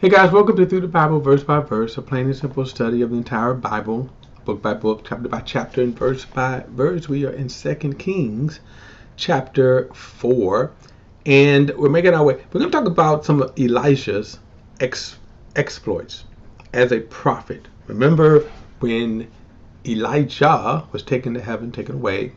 Hey guys, welcome to Through the Bible Verse by Verse, a plain and simple study of the entire Bible, book by book, chapter by chapter, and verse by verse. We are in 2 Kings chapter 4, and we're making our way. We're going to talk about some of Elisha's exploits as a prophet. Remember when Elijah was taken to heaven, taken away,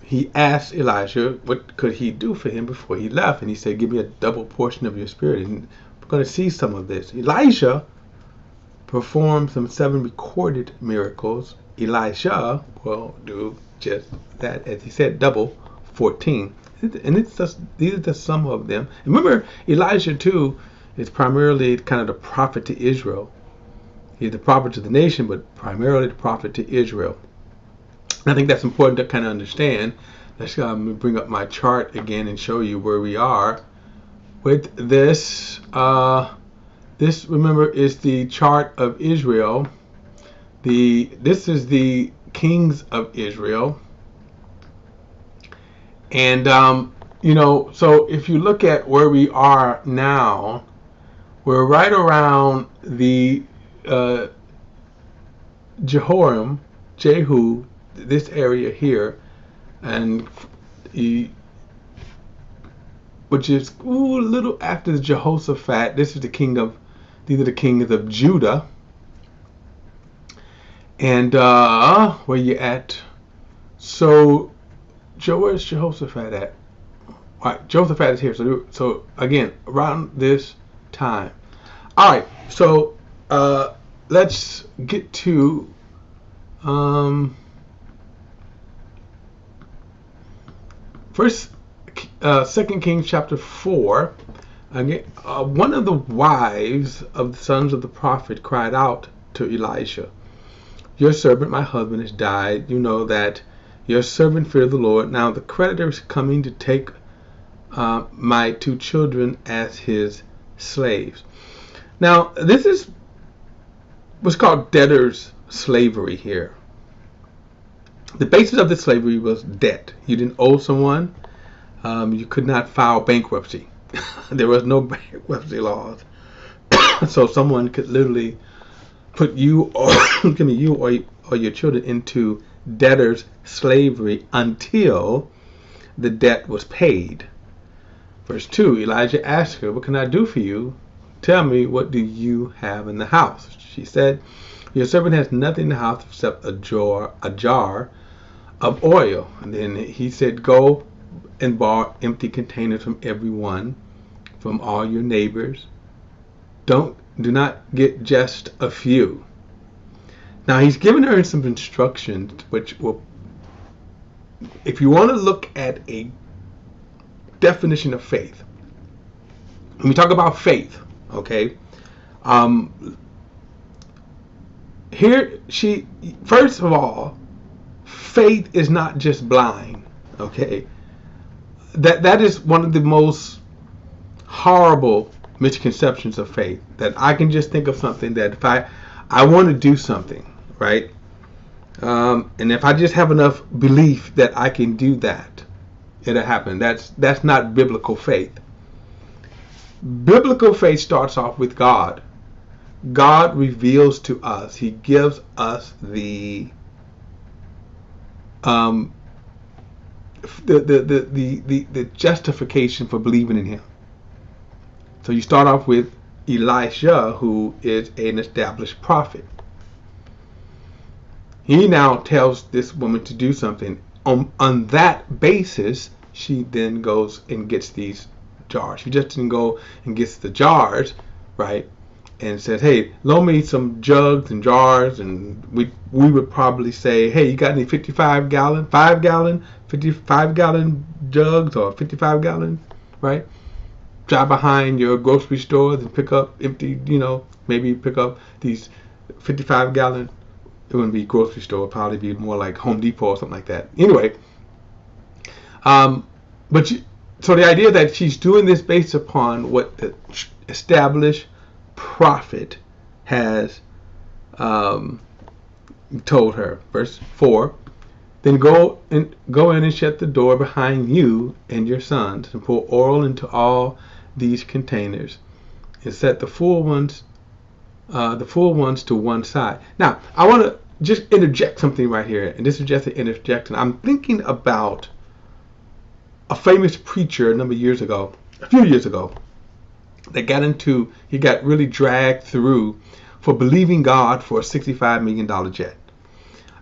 he asked Elisha what could he do for him before he left, and he said, give me a double portion of your spirit. And we're going to see some of this. Elisha performed some 7 recorded miracles. Elisha will do just that, as he said, double 14. And it's just, these are just some of them. Remember, Elisha too is primarily kind of the prophet to Israel. He's the prophet to the nation, but primarily the prophet to Israel. I think that's important to kind of understand. Let's bring up my chart again and show you where we are with this. This, remember, is the chart of Israel. This is the kings of Israel. And, so if you look at where we are now, we're right around the Jehu, this area here, and which is a little after the Jehoshaphat. These are the kings of Judah. And where you at? So where's Jehoshaphat at? All right, Jehoshaphat is here. So again, around this time. All right, so let's get to First, 2 Kings chapter 4. Again, one of the wives of the sons of the prophet cried out to Elisha, your servant, my husband, has died. You know that your servant feared the Lord. Now the creditor is coming to take my 2 children as his slaves. Now, this is what's called debtor's slavery here. The basis of the slavery was debt. You didn't owe someone. You could not file bankruptcy. There was no bankruptcy laws. So someone could literally put you or your children into debtor's slavery until the debt was paid. Verse 2, Elijah asked her, what can I do for you? Tell me, what do you have in the house? She said, your servant has nothing in the house except a jar of oil. And then he said, go and borrow empty containers from everyone, from all your neighbors. Do not get just a few. Now he's given her some instructions, which will, if you want to look at a definition of faith, when we talk about faith, okay, here first of all, faith is not just blind, okay? That is one of the most horrible misconceptions of faith, that I can just think of something that if I want to do something, right? And if I just have enough belief that I can do that, it'll happen. That's not biblical faith. Biblical faith starts off with God. God reveals to us. He gives us the justification for believing in him. So you start off with Elisha, who is an established prophet. He now tells this woman to do something. On that basis, she then goes and gets these jars. She just didn't go and gets the jars, right? And says, hey, loan me some jugs and jars, and we would probably say, hey, you got any 55-gallon jugs or 55-gallon, right? Drive behind your grocery stores and pick up empty, maybe pick up these 55-gallon. It wouldn't be grocery store, it'd probably be more like Home Depot or something like that. Anyway, so the idea that she's doing this based upon what the established prophet has told her. Verse 4, then go in and shut the door behind you and your sons, and pour oil into all these containers and set the full ones to one side. Now, I want to just interject something right here, and this is just an interjection. I'm thinking about a famous preacher a few years ago, that he got really dragged through for believing God for a $65 million jet.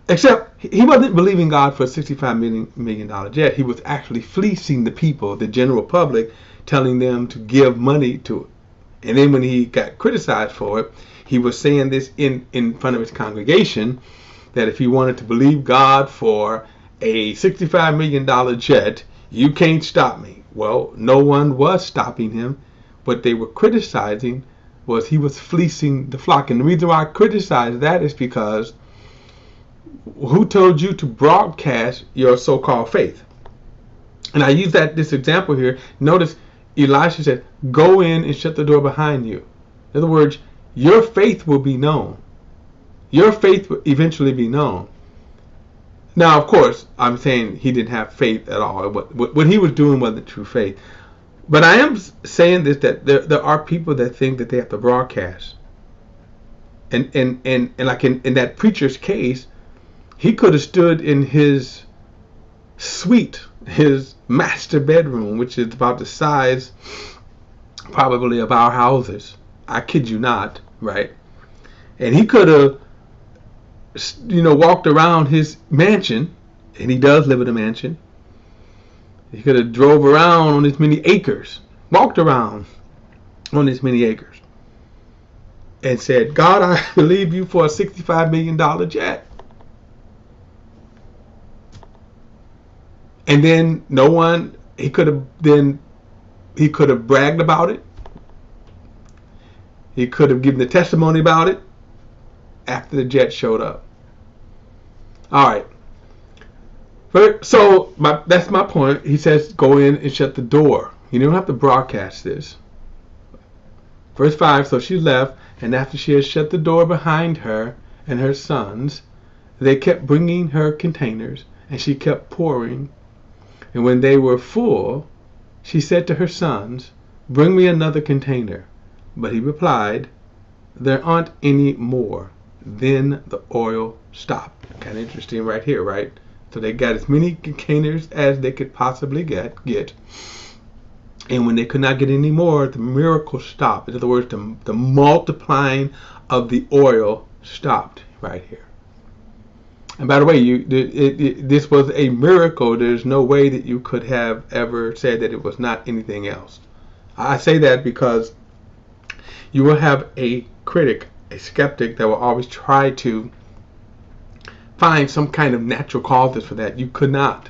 Except he wasn't believing God for a $65 million jet. He was actually fleecing the people, the general public, telling them to give money to it. And then when he got criticized for it, he was saying this in front of his congregation, that if he wanted to believe God for a $65 million jet, you can't stop me. Well, no one was stopping him. What they were criticizing was he was fleecing the flock. And the reason why I criticize that is because who told you to broadcast your so-called faith? And I use this example here. Notice Elisha said, go in and shut the door behind you. In other words, your faith will be known. Your faith will eventually be known. Now, of course, I'm saying he didn't have faith at all. What he was doing wasn't true faith. But I am saying this, that there are people that think that they have to broadcast. And like in that preacher's case, he could have stood in his suite, his master bedroom, which is about the size probably of our houses. I kid you not, right? And he could have, walked around his mansion, and he does live in a mansion. He could have drove around on his many acres, walked around on his many acres, and said, God, I believe you for a $65 million jet. And then he could have bragged about it. He could have given the testimony about it after the jet showed up. All right. So that's my point. He says, go in and shut the door. You don't have to broadcast this. Verse 5, so she left, and after she had shut the door behind her and her sons, they kept bringing her containers, and she kept pouring. And when they were full, she said to her sons, bring me another container. But he replied, there aren't any more. Then the oil stopped. Kind of interesting right here, right? So they got as many containers as they could possibly get. And when they could not get any more, the miracle stopped. In other words, the multiplying of the oil stopped right here. And by the way, this was a miracle. There's no way that you could have ever said that it was not anything else. I say that because you will have a critic, a skeptic, that will always try to find some kind of natural causes for that. You could not.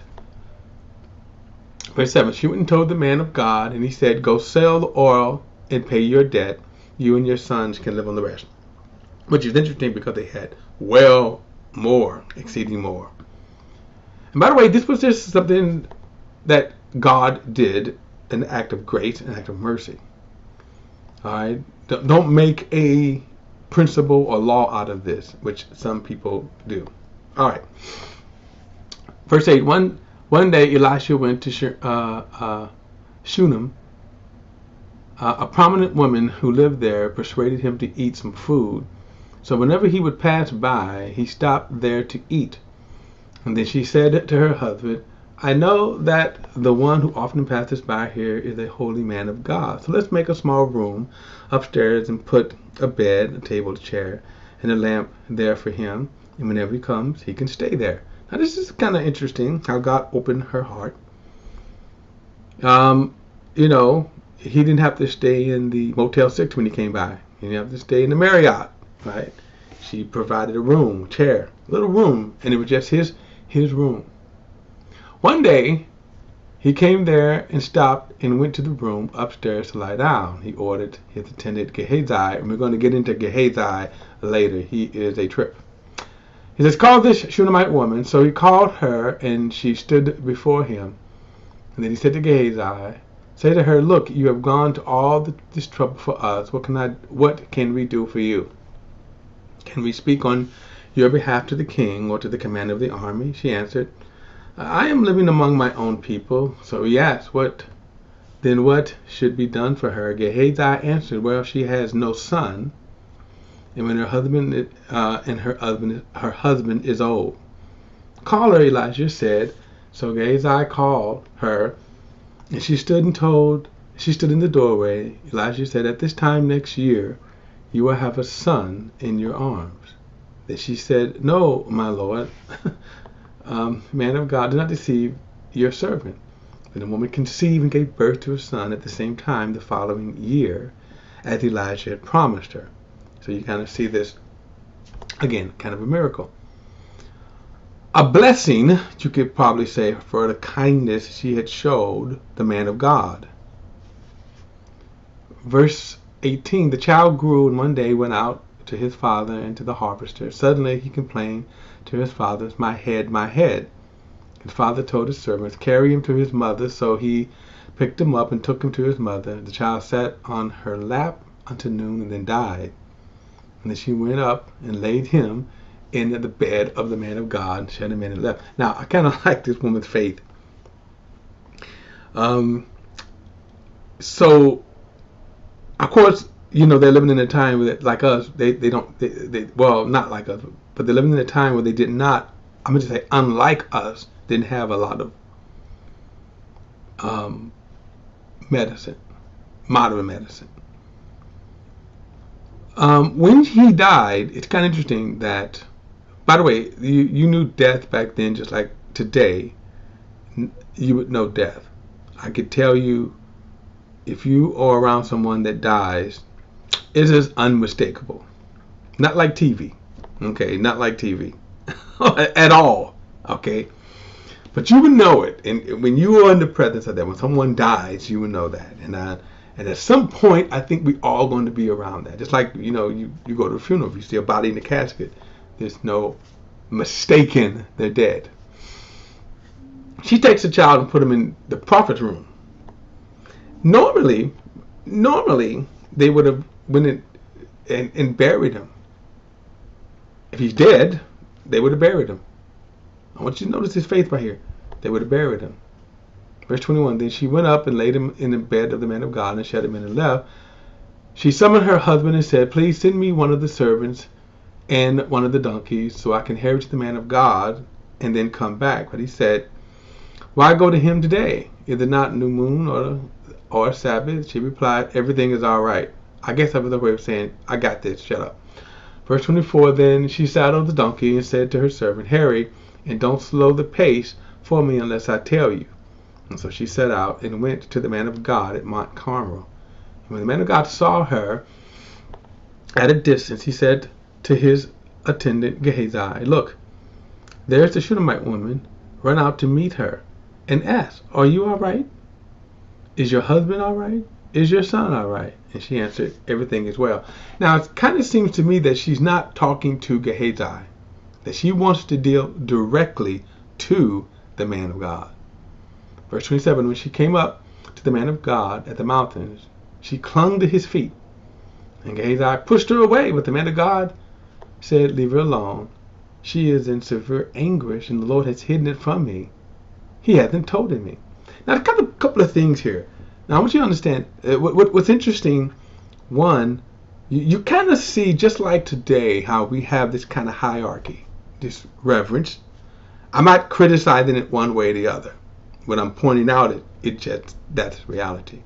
Verse 7, she went and told the man of God, and he said, go sell the oil and pay your debt. You and your sons can live on the rest. Which is interesting because they had more, exceeding more. And by the way, this was just something that God did, an act of grace, an act of mercy. All right? Don't make a principle or law out of this, which some people do. All right. Verse 8, one day Elisha went to Shunem. A prominent woman who lived there persuaded him to eat some food. So whenever he would pass by, he stopped there to eat. And then she said to her husband, I know that the one who often passes by here is a holy man of God. So let's make a small room upstairs and put a bed, a table, a chair, and a lamp there for him. And whenever he comes, he can stay there. Now this is kind of interesting how God opened her heart. He didn't have to stay in the Motel 6 when he came by. He didn't have to stay in the Marriott, right? She provided a room, a chair, a little room, and it was just his room. One day, he came there and stopped and went to the room upstairs to lie down. He ordered his attendant Gehazi, and we're going to get into Gehazi later. He is a trip. He says, call this Shunammite woman. So he called her, and she stood before him. And then he said to Gehazi, say to her, look, you have gone to all this trouble for us. What can we do for you? Can we speak on your behalf to the king or to the commander of the army? She answered, I am living among my own people. So he asked, what Then what should be done for her? Gehazi answered, well, she has no son, and when her husband is old. Call her, Elisha said. So Gehazi called her, and she stood in the doorway. Elisha said, at this time next year, you will have a son in your arms. Then she said, no, my lord, man of God, do not deceive your servant. Then the woman conceived and gave birth to a son at the same time the following year, as Elisha had promised her. So you kind of see this, again, kind of a miracle. A blessing, you could probably say, for the kindness she had showed the man of God. Verse 18, the child grew and one day went out to his father and to the harvester. Suddenly he complained to his father, my head, my head. His father told his servants, carry him to his mother. So he picked him up and took him to his mother. The child sat on her lap until noon and then died. And then she went up and laid him in the bed of the man of God and shut him in and left. Now, I kind of like this woman's faith. So, of course, you know, they're living in a time where, like us, well, not like us, but they're living in a time where they did not, I'm going to say, unlike us, didn't have a lot of medicine, modern medicine. When he died, it's kind of interesting that, by the way, you knew death back then just like today. You would know death. I could tell you, if you are around someone that dies, it is unmistakable. Not like TV, okay? Not like TV at all, okay? But you would know it, and when you are in the presence of that, when someone dies, you would know that. And at some point, I think we all going to be around that. Just like, you know, you go to a funeral, if you see a body in the casket, there's no mistaking they're dead. She takes a child and put him in the prophet's room. Normally, they would have went in and buried him. If he's dead, they would have buried him. I want you to notice his faith right here. They would have buried him. Verse 21, then she went up and laid him in the bed of the man of God and shut him in and left. She summoned her husband and said, please send me one of the servants and one of the donkeys so I can hurry to the man of God and then come back. But he said, why go to him today? Is it not new moon or Sabbath? She replied, everything is all right. I guess that was a way of saying, I got this, shut up. Verse 24, then she saddled the donkey and said to her servant, hurry, and don't slow the pace for me unless I tell you. And so she set out and went to the man of God at Mount Carmel. And when the man of God saw her at a distance, he said to his attendant Gehazi, look, there's the Shunammite woman. Run out to meet her and ask, are you all right? Is your husband all right? Is your son all right? And she answered, everything is well. Now, it kind of seems to me that she's not talking to Gehazi, that she wants to deal directly to the man of God. Verse 27, when she came up to the man of God at the mountains, she clung to his feet. And Gehazi pushed her away, but the man of God said, leave her alone. She is in severe anguish, and the Lord has hidden it from me. He hasn't told me. Now, a couple of things here. Now, I want you to understand, what's interesting, one, you kind of see, just like today, how we have this kind of hierarchy, this reverence. I'm not criticizing it one way or the other. When I'm pointing out that's reality.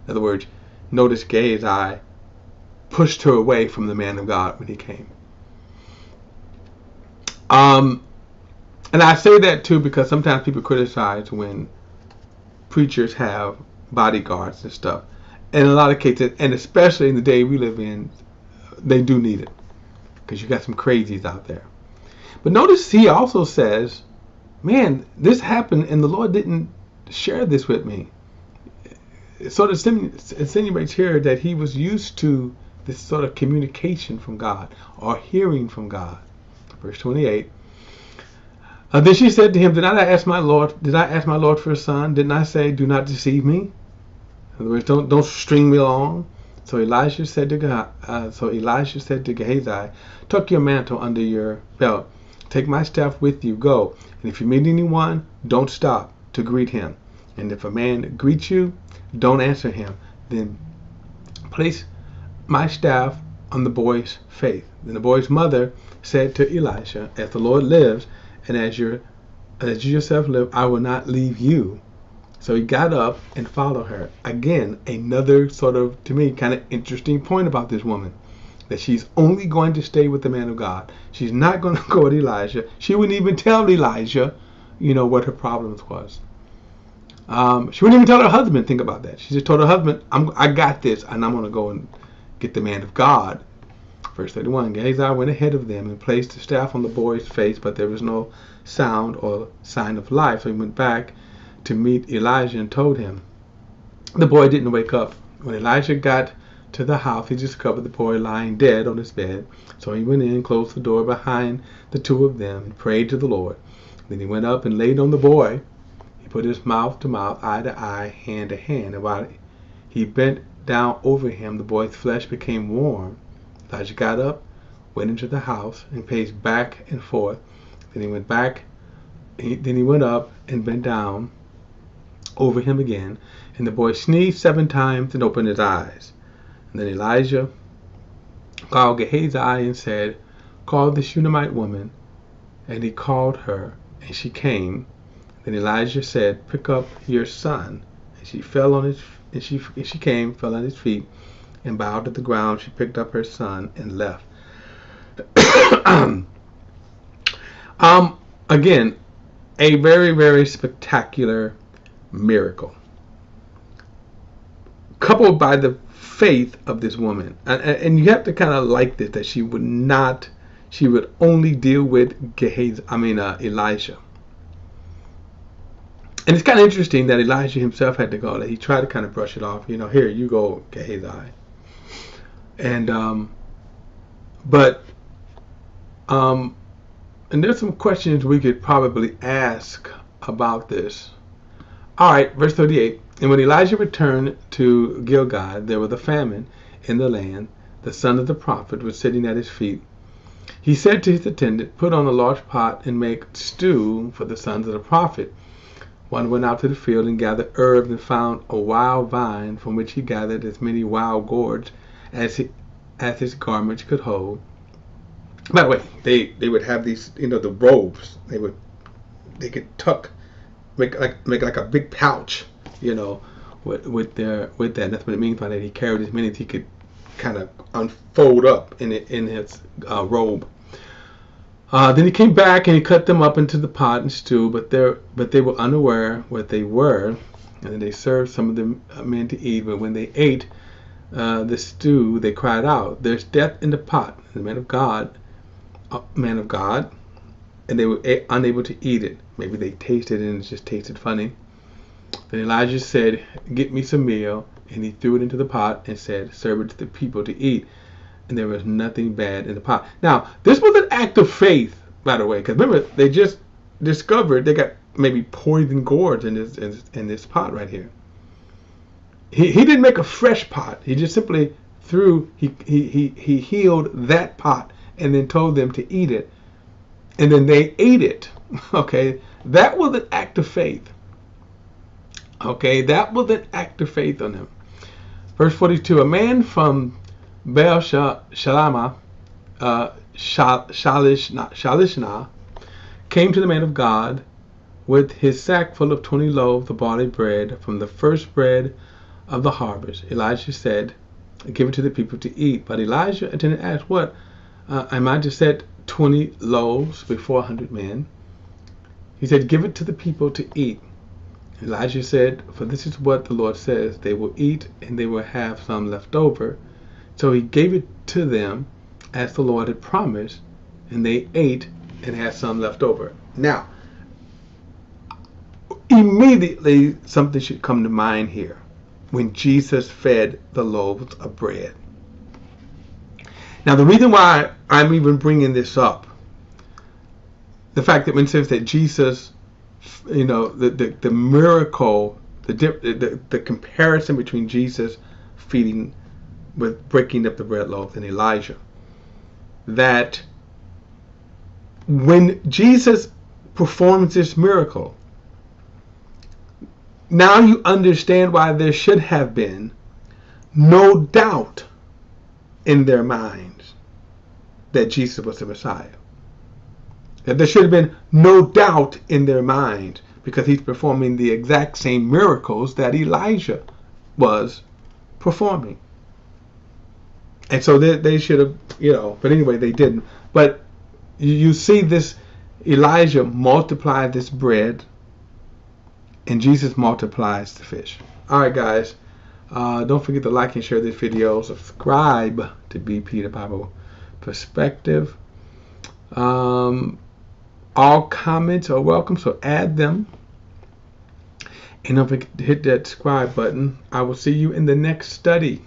In other words, notice Gehazi pushed her away from the man of God when he came. And I say that too because sometimes people criticize when preachers have bodyguards and stuff. In a lot of cases, and especially in the day we live in, they do need it because you got some crazies out there. But notice he also says, man, this happened and the Lord didn't share this with me. It sort of insinuates here that he was used to this sort of communication from God or hearing from God. Verse 28. Then she said to him, Did I ask my Lord for a son? Didn't I say, do not deceive me? In other words, don't string me along. So Elisha said to Gehazi, tuck your mantle under your belt. Take my staff with you, go. And if you meet anyone, don't stop to greet him. And if a man greets you, don't answer him. Then place my staff on the boy's face. Then the boy's mother said to Elisha, as the Lord lives, and as you yourself live, I will not leave you. So he got up and followed her. Again, another sort of, to me, kind of interesting point about this woman. That she's only going to stay with the man of God. She's not going to go with Elijah. She wouldn't even tell Elijah, what her problems was. She wouldn't even tell her husband. Think about that. She just told her husband, I got this, and I'm going to go and get the man of God. Verse 31, Gehazi went ahead of them and placed the staff on the boy's face, but there was no sound or sign of life. So he went back to meet Elijah and told him. The boy didn't wake up. When Elijah got to the house, he discovered the boy lying dead on his bed. So he went in, closed the door behind the two of them, and prayed to the Lord. Then he went up and laid on the boy. He put his mouth to mouth, eye to eye, hand to hand. And while he bent down over him, the boy's flesh became warm. Elijah got up, went into the house, and paced back and forth. Then he went up and bent down over him again. And the boy sneezed 7 times and opened his eyes. And then Elijah called Gehazi and said, call the Shunammite woman. And he called her, and she came. Then Elijah said, pick up your son. And she fell on his fell on his feet and bowed to the ground. She picked up her son and left. Again, a very, very spectacular miracle, coupled by the faith of this woman. And you have to kind of like this, that she would only deal with Elisha. And it's kind of interesting that Elijah himself had to go. He tried to kind of brush it off. Here you go, Gehazi. And and there's some questions we could probably ask about this. All right, verse 38. And when Elijah returned to Gilgal, there was a famine in the land. The son of the prophet was sitting at his feet. He said to his attendant, put on a large pot and make stew for the sons of the prophet. One went out to the field and gathered herbs and found a wild vine, from which he gathered as many wild gourds as his garments could hold. By the way, they would have these, the robes. They could make like a big pouch, with that. That's what it means by that. He carried as many as he could kind of unfold up in his robe. Then he came back and he cut them up into the pot and stew, but they were unaware what they were, and then they served some of the men to eat. But when they ate the stew, they cried out, "There's death in the pot!" The man of God, and they were unable to eat it. Maybe they tasted it and it just tasted funny. Then Elijah said, "Get me some meal," and he threw it into the pot and said, "Serve it to the people to eat." And there was nothing bad in the pot. Now, this was an act of faith, by the way, because remember, they just discovered they got maybe poison gourds in this pot right here. He didn't make a fresh pot. He just simply he healed that pot and then told them to eat it, and then they ate it. Okay, that was an act of faith. Okay, that was an act of faith on him. Verse 42, a man from Baal Shalishna came to the man of God with his sack full of 20 loaves of barley bread from the first bread of the harvest. Elisha said, "Give it to the people to eat." But Elijah attended and asked, "What? Am I to set 20 loaves before 100 men?" He said, "Give it to the people to eat." Elijah said, "For this is what the Lord says, they will eat and they will have some left over." So he gave it to them as the Lord had promised, and they ate and had some left over. Now, immediately something should come to mind here when Jesus fed the loaves of bread. Now, the reason why I'm even bringing this up, the fact that when it says that Jesus, the miracle, the comparison between Jesus feeding with breaking up the bread loaves and Elijah, that when Jesus performs this miracle, now you understand why there should have been no doubt in their minds that Jesus was the Messiah. That there should have been no doubt in their minds, because he's performing the exact same miracles that Elijah was performing. And so they should have, but anyway, they didn't. But you see this, Elijah multiplied this bread, and Jesus multiplies the fish. All right, guys. Don't forget to like and share this video. Subscribe to BP the Bible Perspective. All comments are welcome, so add them. And don't forget to hit that subscribe button. I will see you in the next study.